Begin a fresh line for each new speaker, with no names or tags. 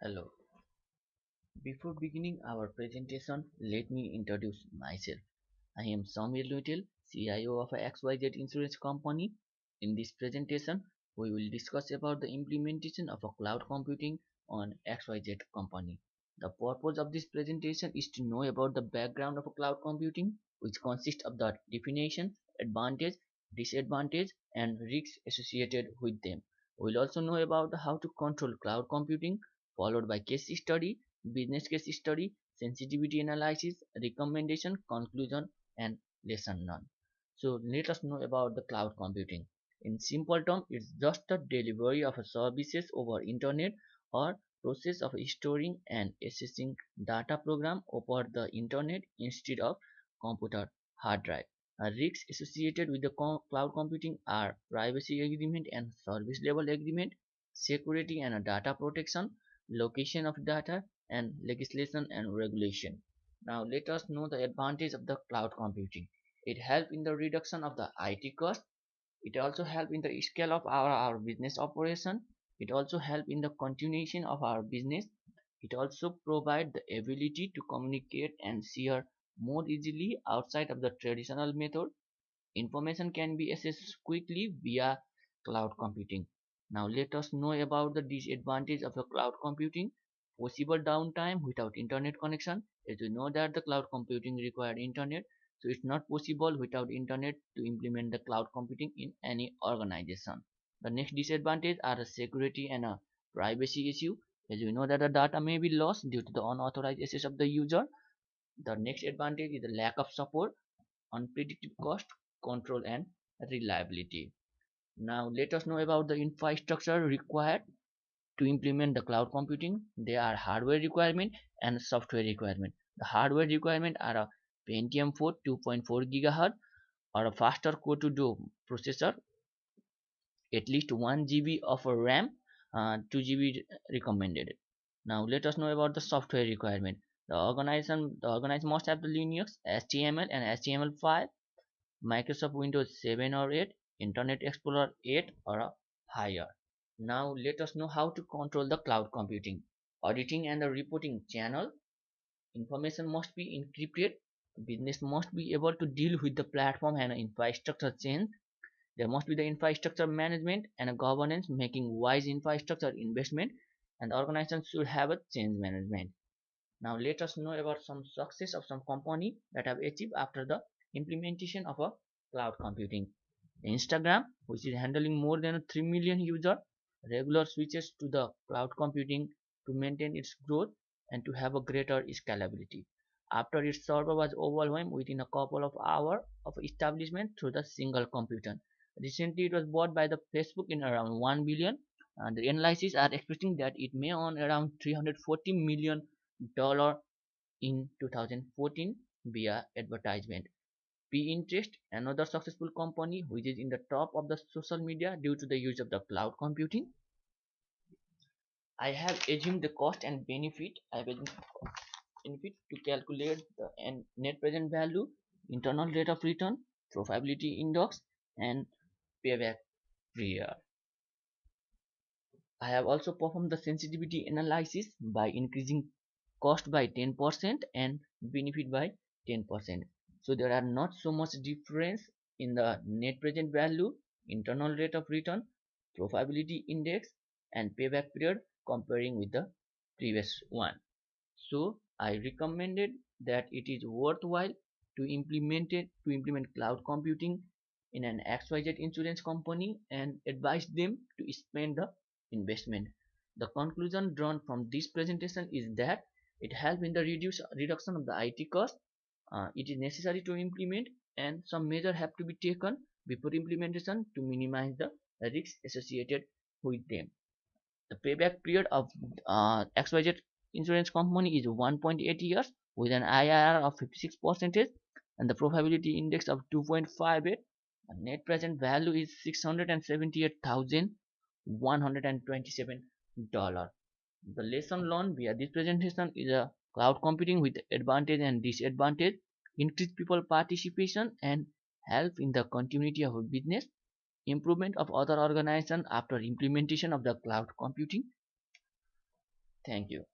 Hello. Before beginning our presentation, let me introduce myself. I am Samir Luitel, CIO of a XYZ insurance company. In this presentation, we will discuss about the implementation of a cloud computing on XYZ company. The purpose of this presentation is to know about the background of a cloud computing, which consists of the definition, advantage, disadvantage, and risks associated with them. We will also know about how to control cloud computing, followed by case study, business case study, sensitivity analysis, recommendation, conclusion, and lesson learned. So let us know about the cloud computing. In simple terms, it's just the delivery of a services over internet or process of storing and accessing data program over the internet instead of computer hard drive. Risks associated with the cloud computing are privacy agreement and service level agreement, security and data protection, location of data, and legislation and regulation. Now let us know the advantage of the cloud computing. It helps in the reduction of the IT cost. It also helps in the scale of our business operation. It also helps in the continuation of our business. It also provides the ability to communicate and share more easily outside of the traditional method. Information can be accessed quickly via cloud computing. Now let us know about the disadvantage of the cloud computing. Possible downtime without internet connection. As you know that the cloud computing requires internet, so it's not possible without internet to implement the cloud computing in any organization. The next disadvantage are the security and a privacy issue. As you know that the data may be lost due to the unauthorized access of the user. The next advantage is the lack of support, unpredictable cost, control, and reliability. Now let us know about the infrastructure required to implement the cloud computing. There are hardware requirement and software requirement. The hardware requirement are a Pentium 4 2.4 GHz or a faster core to do processor, at least 1 GB of a RAM, 2 GB recommended. Now let us know about the software requirement. The organization must have the Linux, HTML and HTML5, Microsoft Windows 7 or 8, Internet Explorer 8 or higher. Now let us know how to control the cloud computing. Auditing and the reporting channel. Information must be encrypted. Business must be able to deal with the platform and infrastructure change. There must be the infrastructure management and a governance, making wise infrastructure investment, and the organization should have a change management. Now let us know about some success of some company that have achieved after the implementation of a cloud computing. Instagram, which is handling more than 3 million users, regular switches to the cloud computing to maintain its growth and to have a greater scalability. After its server was overwhelmed within a couple of hours of establishment through the single computer. Recently, it was bought by the Facebook in around 1 billion, and the analysts are expecting that it may earn around $340 million in 2014 via advertisement. Pinterest, another successful company which is in the top of the social media due to the use of the cloud computing. I have assumed the cost and benefit. I have assumed benefit to calculate the net present value, internal rate of return, profitability index, and payback period. I have also performed the sensitivity analysis by increasing cost by 10% and benefit by 10%. So there are not so much difference in the net present value, internal rate of return, profitability index, and payback period comparing with the previous one. So I recommended that it is worthwhile to implement cloud computing in an XYZ insurance company and advise them to spend the investment. The conclusion drawn from this presentation is that it helps in the reduction of the IT cost. It is necessary to implement, and some measures have to be taken before implementation to minimize the risks associated with them. The payback period of XYZ insurance company is 1.8 years with an IRR of 56% and the profitability index of 2.58. The net present value is $678,127. The lesson learned via this presentation is a cloud computing with advantage and disadvantage, increase people participation and help in the continuity of a business, improvement of other organization after implementation of the cloud computing. Thank you.